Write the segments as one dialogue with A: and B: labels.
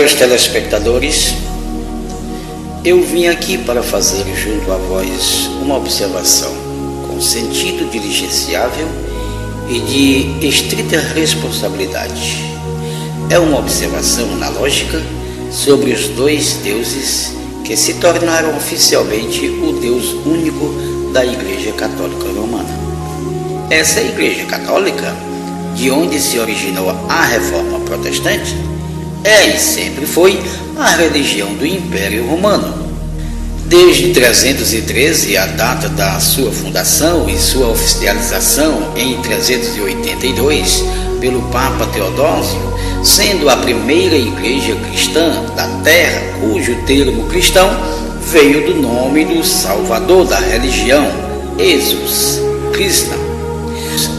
A: Caros telespectadores, eu vim aqui para fazer junto a vós uma observação com sentido diligenciável e de estrita responsabilidade. É uma observação analógica sobre os dois deuses que se tornaram oficialmente o Deus único da Igreja Católica Romana. Essa Igreja Católica, de onde se originou a Reforma Protestante, e sempre foi a religião do Império Romano. Desde 313, a data da sua fundação e sua oficialização em 382 pelo Papa Teodósio, sendo a primeira igreja cristã da terra, cujo termo cristão veio do nome do Salvador da religião, Jesus Cristo.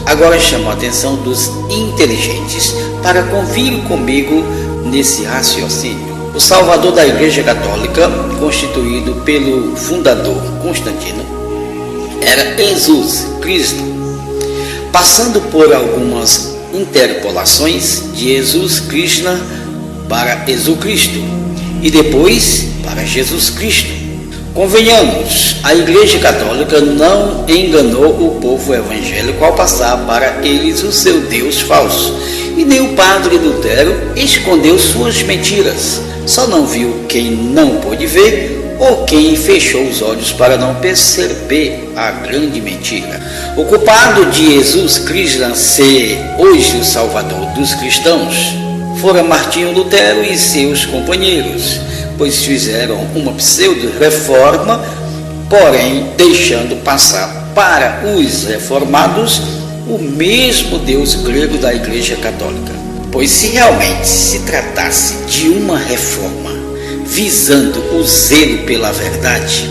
A: Agora chamo a atenção dos inteligentes para convir comigo nesse raciocínio. O Salvador da Igreja Católica, constituído pelo fundador Constantino, era Jesus Cristo, passando por algumas interpolações de Jesus Krishna para Jesucristo e depois para Jesus Cristo. Convenhamos, a Igreja Católica não enganou o povo evangélico ao passar para eles o seu Deus falso, e nem o padre Lutero escondeu suas mentiras. Só não viu quem não pôde ver ou quem fechou os olhos para não perceber a grande mentira. O culpado de Jesus Cristo ser hoje o Salvador dos cristãos fora Martinho Lutero e seus companheiros, pois fizeram uma pseudo-reforma, porém deixando passar para os reformados o mesmo Deus grego da Igreja Católica. Pois se realmente se tratasse de uma reforma visando o zelo pela verdade,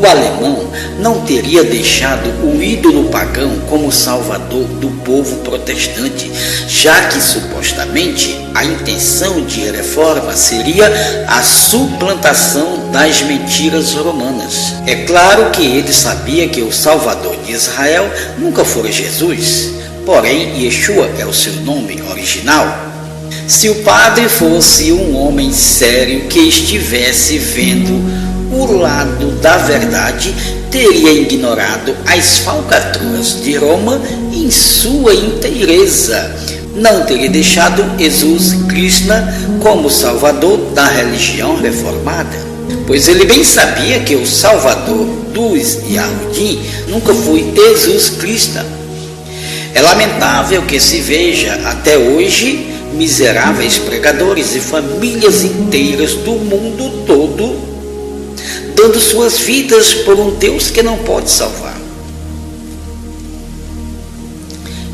A: o alemão não teria deixado o ídolo pagão como salvador do povo protestante, já que supostamente a intenção de reforma seria a suplantação das mentiras romanas. É claro que ele sabia que o Salvador de Israel nunca fora Jesus, porém Yeshua é o seu nome original. Se o padre fosse um homem sério que estivesse vendo o lado da verdade, teria ignorado as falcatruas de Roma em sua inteireza. Não teria deixado Jesus Cristo como salvador da religião reformada, pois ele bem sabia que o salvador dos Yahudim nunca foi Jesus Cristo. É lamentável que se veja até hoje miseráveis pregadores e famílias inteiras do mundo todo dando suas vidas por um Deus que não pode salvar.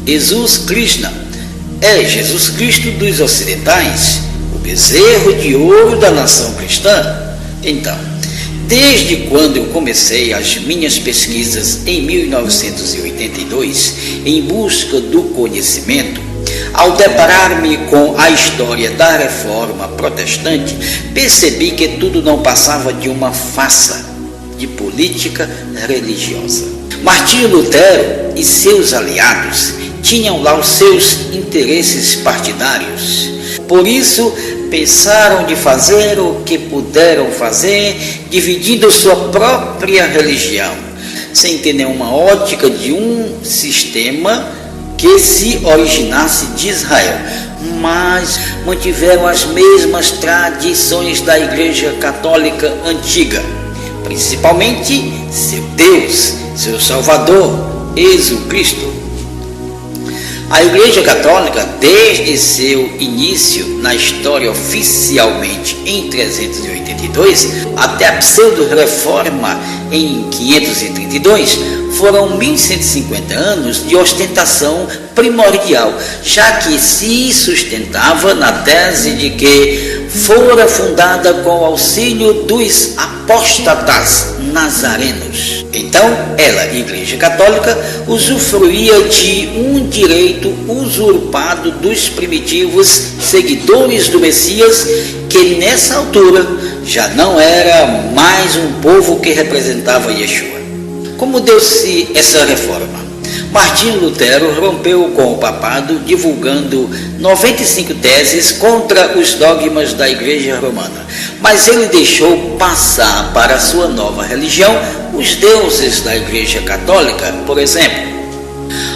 A: Jesus Cristo é Jesus Cristo dos ocidentais, o bezerro de ouro da nação cristã. Então, desde quando eu comecei as minhas pesquisas em 1982 em busca do conhecimento, ao deparar-me com a história da Reforma Protestante, percebi que tudo não passava de uma farsa de política religiosa. Martinho Lutero e seus aliados tinham lá os seus interesses partidários. Por isso, pensaram de fazer o que puderam fazer, dividindo sua própria religião, sem ter nenhuma ótica de um sistema que se originasse de Israel, mas mantiveram as mesmas tradições da Igreja Católica antiga, principalmente seu Deus, seu Salvador, Jesus Cristo. A Igreja Católica, desde seu início na história oficialmente em 382, até a pseudo-reforma em 532, foram 1150 anos de ostentação primordial, já que se sustentava na tese de que fora fundada com o auxílio dos apóstatas nazarenos. Então, ela, Igreja Católica, usufruía de um direito usurpado dos primitivos seguidores do Messias, que nessa altura já não era mais um povo que representava Yeshua. Como deu-se essa reforma? Martinho Lutero rompeu com o papado, divulgando 95 teses contra os dogmas da Igreja Romana, mas ele deixou passar para a sua nova religião os deuses da Igreja Católica, por exemplo,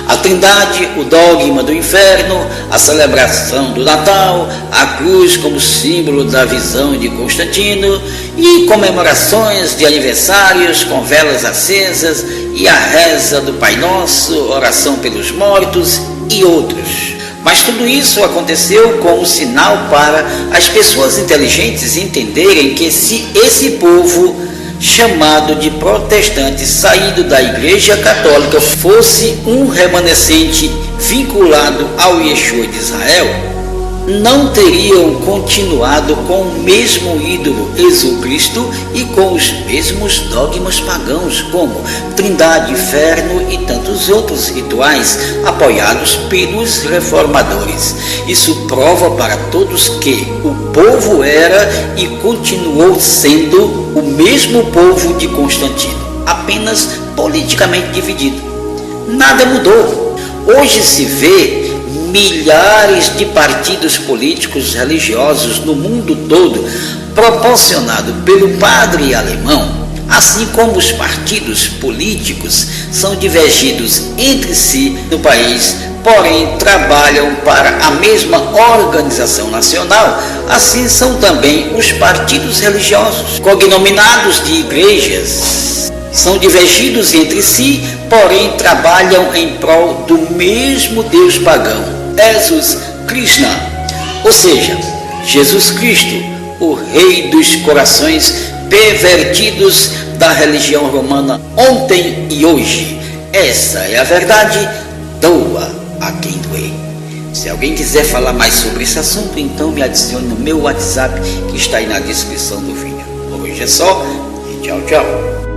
A: a Trindade, o dogma do inferno, a celebração do Natal, a cruz como símbolo da visão de Constantino e comemorações de aniversários com velas acesas e a reza do Pai Nosso, oração pelos mortos e outros. Mas tudo isso aconteceu como sinal para as pessoas inteligentes entenderem que se esse povo chamado de protestante saído da Igreja Católica fosse um remanescente vinculado ao Yeshua de Israel, não teriam continuado com o mesmo ídolo Jesus Cristo e com os mesmos dogmas pagãos como Trindade, Inferno e tantos outros rituais apoiados pelos reformadores. Isso prova para todos que o povo era e continuou sendo o mesmo povo de Constantino, apenas politicamente dividido. Nada mudou. Hoje se vê milhares de partidos políticos religiosos no mundo todo, proporcionado pelo padre alemão, assim como os partidos políticos são divergidos entre si no país, porém trabalham para a mesma organização nacional. Assim são também os partidos religiosos, cognominados de igrejas. São divergidos entre si, porém trabalham em prol do mesmo Deus pagão, Jesus Krishna, ou seja, Jesus Cristo, o rei dos corações pervertidos da religião romana ontem e hoje. Essa é a verdade, doa a quem doer. Se alguém quiser falar mais sobre esse assunto, então me adicione no meu WhatsApp, que está aí na descrição do vídeo. Por hoje é só e tchau, tchau.